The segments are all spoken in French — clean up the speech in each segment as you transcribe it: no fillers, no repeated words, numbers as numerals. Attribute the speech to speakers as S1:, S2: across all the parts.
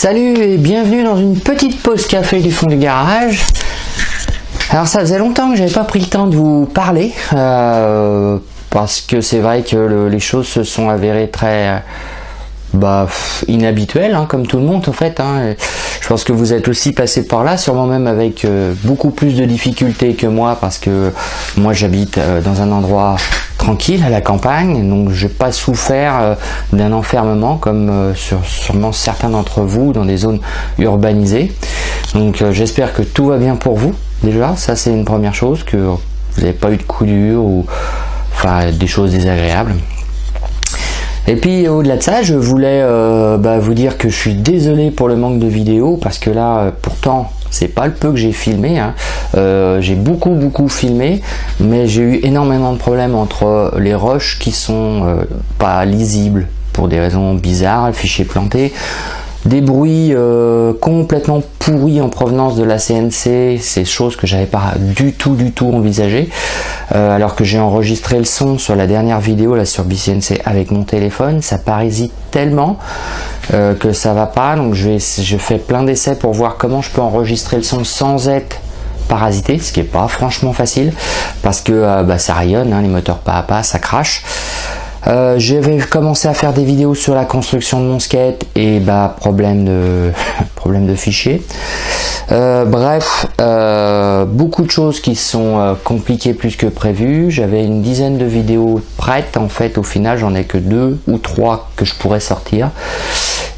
S1: Salut et bienvenue dans une petite pause café du fond du garage. Alors ça faisait longtemps que j'avais pas pris le temps de vous parler parce que c'est vrai que les choses se sont avérées très inhabituelles, hein, comme tout le monde en fait. Hein. Je pense que vous êtes aussi passé par là, sûrement même avec beaucoup plus de difficultés que moi, parce que moi j'habite dans un endroit tranquille à la campagne, donc j'ai pas souffert d'un enfermement comme sûrement certains d'entre vous dans des zones urbanisées. Donc j'espère que tout va bien pour vous. Déjà, ça c'est une première chose, que vous n'avez pas eu de coups durs ou enfin des choses désagréables. Et puis au-delà de ça, je voulais vous dire que je suis désolé pour le manque de vidéos, parce que là pourtant c'est pas le peu que j'ai filmé, hein. J'ai beaucoup filmé, mais j'ai eu énormément de problèmes entre les rushs qui sont pas lisibles pour des raisons bizarres, le fichier planté, des bruits complètement pourris en provenance de la CNC, c'est choses que j'avais pas du tout envisagé, alors que j'ai enregistré le son sur la dernière vidéo là sur BCNC avec mon téléphone, ça parasite tellement que ça va pas. Donc je fais plein d'essais pour voir comment je peux enregistrer le son sans être parasité, ce qui est pas franchement facile, parce que ça rayonne, hein, les moteurs pas à pas, ça crache. Je vais commencer à faire des vidéos sur la construction de mon skate et problème de fichier. Bref, beaucoup de choses qui sont compliquées plus que prévu. J'avais une dizaine de vidéos prêtes, en fait au final j'en ai que 2 ou 3 que je pourrais sortir,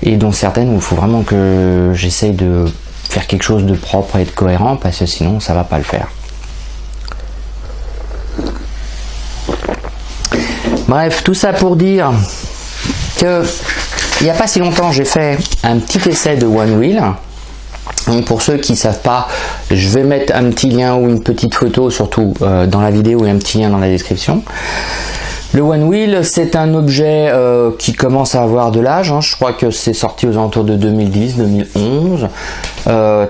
S1: et dont certaines où il faut vraiment que j'essaye de faire quelque chose de propre et de cohérent, parce que sinon ça va pas le faire. Bref, tout ça pour dire que il n'y a pas si longtemps j'ai fait un petit essai de One Wheel. Donc pour ceux qui ne savent pas, je vais mettre un petit lien ou une petite photo surtout dans la vidéo, et un petit lien dans la description. Le One Wheel, c'est un objet qui commence à avoir de l'âge, hein. Je crois que c'est sorti aux alentours de 2010-2011.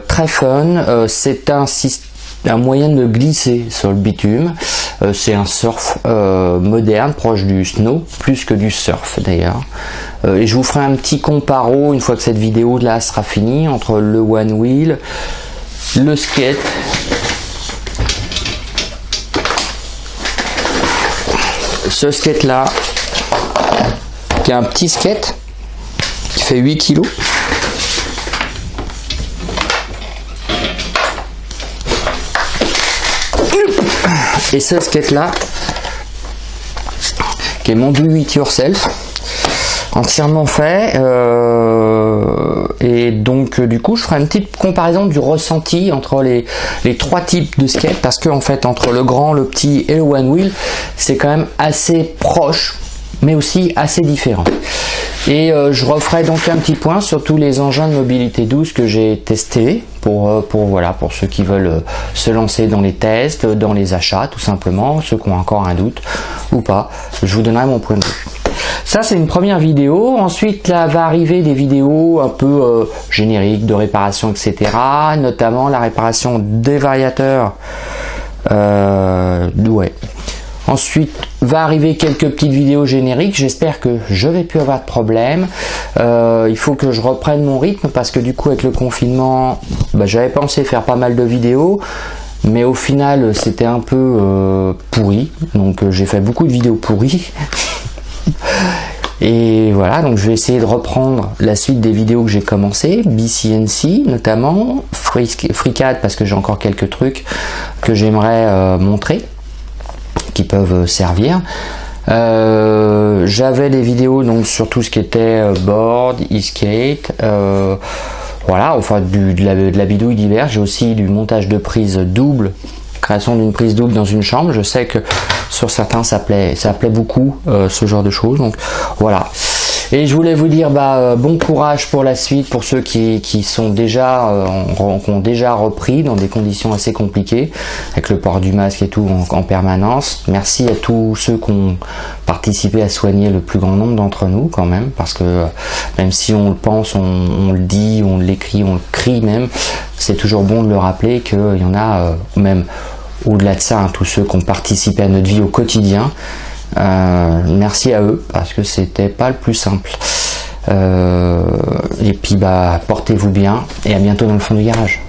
S1: Très fun, c'est un moyen de glisser sur le bitume. C'est un surf moderne, proche du snow, plus que du surf d'ailleurs. Et je vous ferai un petit comparo une fois que cette vidéo là sera finie, entre le One Wheel, le skate, ce skate là, qui est un petit skate qui fait 8 kg. Et ce skate là, qui est mon do it yourself, entièrement fait, et donc du coup je ferai une petite comparaison du ressenti entre les 3 types de skate, parce que en fait entre le grand, le petit et le One Wheel, c'est quand même assez proche, mais aussi assez différent. Et je referai donc un petit point sur tous les engins de mobilité douce que j'ai testés pour ceux qui veulent se lancer dans les tests, dans les achats tout simplement, ceux qui ont encore un doute ou pas. Je vous donnerai mon point de vue. Ça c'est une première vidéo. Ensuite là va arriver des vidéos un peu génériques de réparation, etc. Notamment la réparation des variateurs. Ensuite va arriver quelques petites vidéos génériques. J'espère que je vais plus avoir de problème. Il faut que je reprenne mon rythme, parce que du coup avec le confinement, j'avais pensé faire pas mal de vidéos, mais au final c'était un peu pourri. Donc j'ai fait beaucoup de vidéos pourries. Et voilà, donc je vais essayer de reprendre la suite des vidéos que j'ai commencé, BCNC notamment, FreeCAD, parce que j'ai encore quelques trucs que j'aimerais montrer, qui peuvent servir. J'avais des vidéos donc sur tout ce qui était board, e-skate, voilà, enfin de la bidouille divers. J'ai aussi du montage de prises doubles, création d'une prise double dans une chambre. Je sais que sur certains ça plaît beaucoup, ce genre de choses, donc voilà. Et je voulais vous dire bon courage pour la suite, pour ceux qui sont déjà ont déjà repris dans des conditions assez compliquées, avec le port du masque et tout en permanence. Merci à tous ceux qui ont participé à soigner le plus grand nombre d'entre nous quand même, parce que même si on le pense, on le dit, on l'écrit, on le crie même, c'est toujours bon de le rappeler qu'il y en a même au-delà de ça, hein, tous ceux qui ont participé à notre vie au quotidien. Merci à eux, parce que c'était pas le plus simple. Et puis bah portez-vous bien et à bientôt dans le fond du garage.